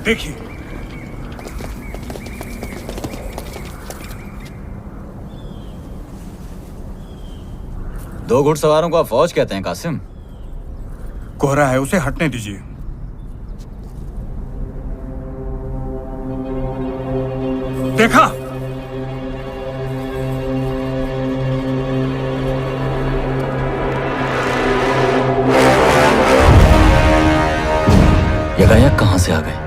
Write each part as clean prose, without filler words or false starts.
देखिए। दो घुड़सवारों को आप फौज कहते हैं कासिम? कोहरा है, उसे हटने दीजिए। देखा? यगायक कहां से आ गए?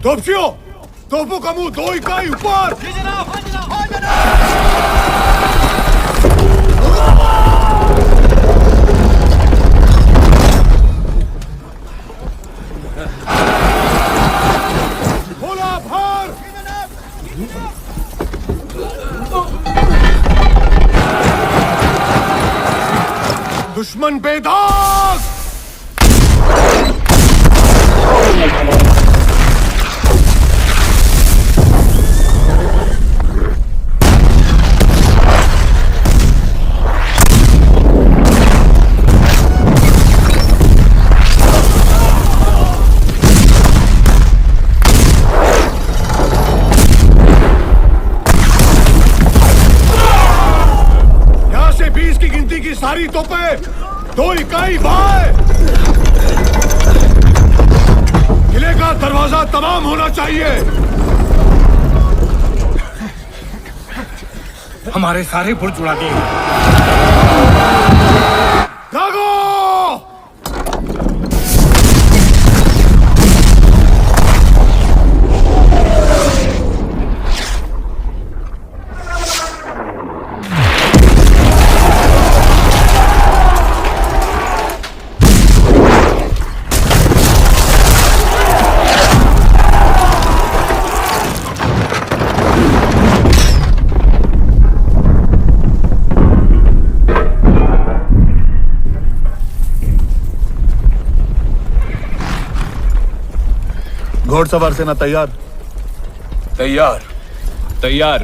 तोपशियों, तोपों का मुंह 2 इकाई ऊपर। जी जनाब, हाँ जनाब, हाँ जनाब। बोला भार। जी जनाब। दुश्मन बेदाग। सारी तोपें 2 इकाई बाएं। किले का दरवाजा तमाम होना चाहिए। हमारे सारे पुल उड़ा दिए। जागो! घोड़सवार सेना तैयार। तैयार तैयार।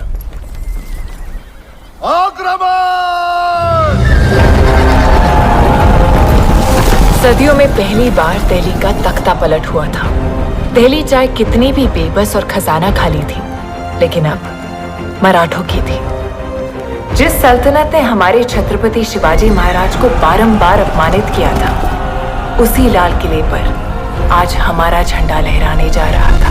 आक्रमण! सदियों में पहली बार दिल्ली का तख्ता पलट हुआ था। दिल्ली चाहे कितनी भी बेबस और खजाना खाली थी, लेकिन अब मराठों की थी। जिस सल्तनत ने हमारे छत्रपति शिवाजी महाराज को बारंबार अपमानित किया था, उसी लाल किले पर आज हमारा झंडा लहराने जा रहा था।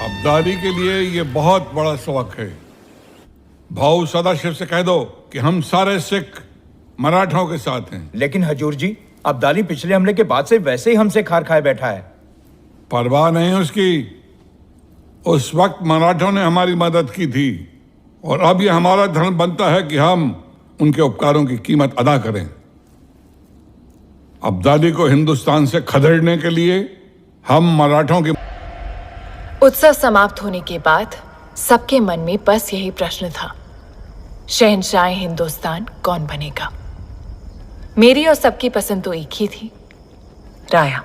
अब्दाली के लिए ये बहुत बड़ा सबक है। भाऊ सदाशिव से कह दो कि हम सारे सिख मराठों के साथ हैं। लेकिन हजूर जी, अब्दाली पिछले हमले के बाद से वैसे ही हमसे खार खाए बैठा है। परवाह नहीं उसकी। उस वक्त मराठों ने हमारी मदद की थी और अब ये हमारा धर्म बनता है कि हम उनके उपकारों की कीमत अदा करें। अब्दाली को हिंदुस्तान से खदेड़ने के लिए हम मराठों की। उत्सव समाप्त होने के बाद सबके मन में बस यही प्रश्न था, शहंशाह हिंदुस्तान कौन बनेगा? मेरी और सबकी पसंद तो एक ही थी, राया।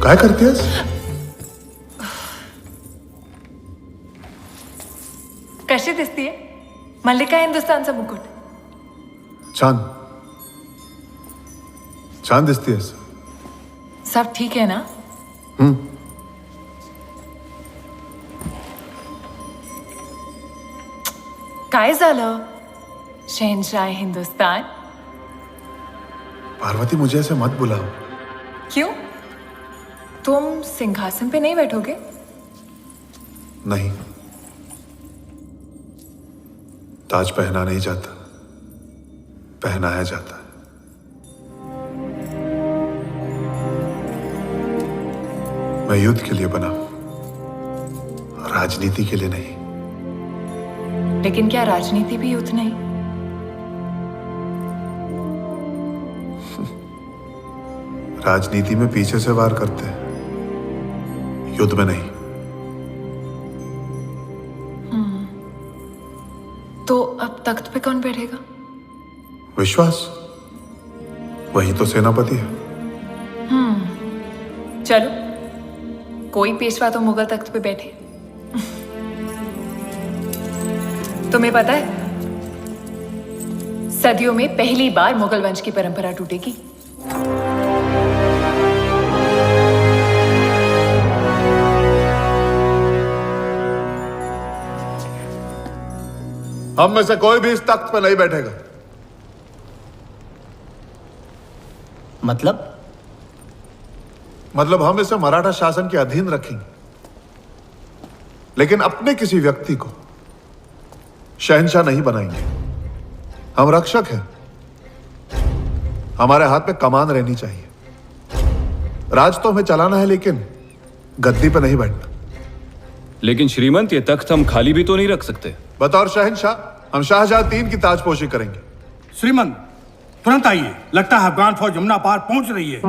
काय करतेस? कशी दिसतीये मल्लिका हिंदुस्थानचा मुकुट? छान छान दिसतीयस. सब ठीक है ना? काय झालं शहनशाह हिंदुस्तान? पार्वती, मुझे ऐसे मत बुलाओ. क्यों? तुम सिंहासन पे नहीं बैठोगे? नहीं, ताज पहना नहीं जाता, पहनाया जाता है. मैं युद्ध के लिए बना हूं, राजनीति के लिए नहीं. लेकिन क्या राजनीति भी युद्ध नहीं? राजनीति में पीछे से वार करते हैं, युद्ध में नहीं. तो अब तख्त पे कौन बैठेगा? विश्वास, वही तो सेनापति है. चलो, कोई पेशवा तो मुगल तख्त पे बैठे. तुम्हें पता है सदियों में पहली बार मुगल वंश की परंपरा टूटेगी. हम में से कोई भी इस तख्त पर नहीं बैठेगा. मतलब हम इसे मराठा शासन के अधीन रखेंगे, लेकिन अपने किसी व्यक्ति को शहंशाह नहीं बनाएंगे. हम रक्षक हैं, हमारे हाथ में कमान रहनी चाहिए. राज तो हमें चलाना है, लेकिन गद्दी पे नहीं बैठना. लेकिन श्रीमंत, ये तख्त हम खाली भी तो नहीं रख सकते. बतौर शहंशाह हम शाहजहां 3 की ताजपोशी करेंगे. श्रीमंत, तुरंत आइए. लगता है अफगान फौज यमुना पार पहुंच रही है.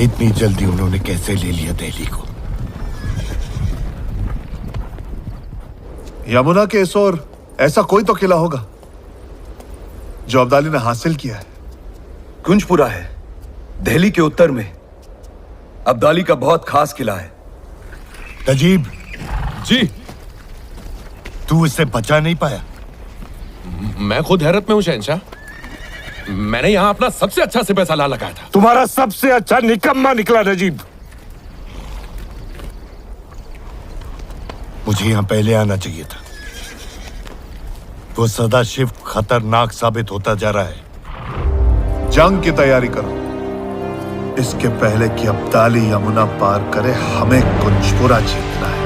इतनी जल्दी उन्होंने कैसे ले लिया दिल्ली को? यमुना के इस ओर ऐसा कोई तो किला होगा जो अब्दाली ने हासिल किया है. कुंजपुरा है, दिल्ली के उत्तर में. अब्दाली का बहुत खास किला है. तजीब, जी, तू इससे बचा नहीं पाया? मैं खुद हैरत में हूं शहंशाह. मैंने यहाँ अपना सबसे अच्छा से पैसा ला लगाया था. तुम्हारा सबसे अच्छा निकम्मा निकला नजीब. मुझे यहां पहले आना चाहिए था. वो सदाशिव खतरनाक साबित होता जा रहा है. जंग की तैयारी करो. इसके पहले कि अब्दाली यमुना पार करे, हमें कुंजपुरा जीतना है.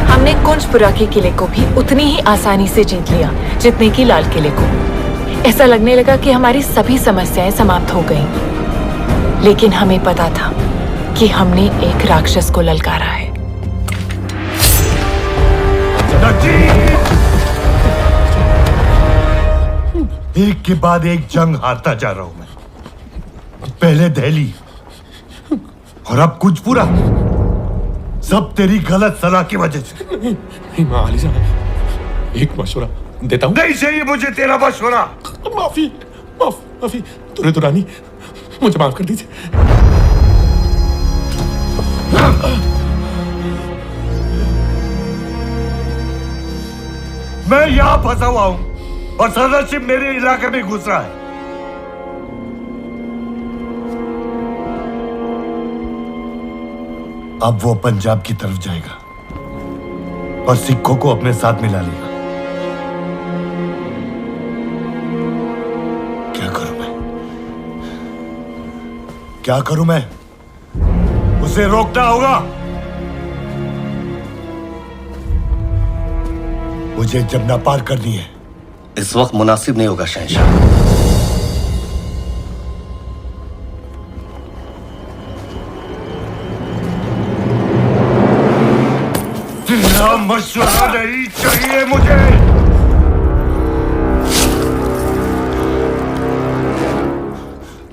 हमने कुंजपुरा के किले को भी उतनी ही आसानी से जीत लिया जितने की लाल किले को. ऐसा लगने लगा कि हमारी सभी समस्याएं समाप्त हो गईं. लेकिन हमें पता था कि हमने एक राक्षस को ललकारा है. एक के बाद एक जंग हारता जा रहा हूं मैं. पहले दिल्ली और अब कुंजपुरा. सब तेरी गलत सलाह की वजह से. आली साहब, एक मशवरा देता हूँ. नहीं चाहिए मुझे तेरा मशवरा. माफी दुरानी, मुझे माफ कर दीजिए. मैं यहां फंसा हुआ हूं और सदाशिव मेरे इलाके में घुस रहा है. अब वो पंजाब की तरफ जाएगा और सिखों को अपने साथ मिला लेगा. क्या करूं मैं? उसे रोकना होगा. मुझे जमुना पार करनी है. इस वक्त मुनासिब नहीं होगा शहंशाह. तेरा मशवरा नहीं चाहिए मुझे.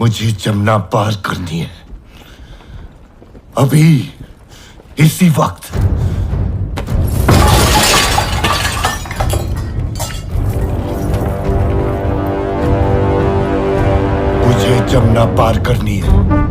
मुझे जमुना पार करनी है, अभी, इसी वक्त। मुझे जमुना पार करनी है।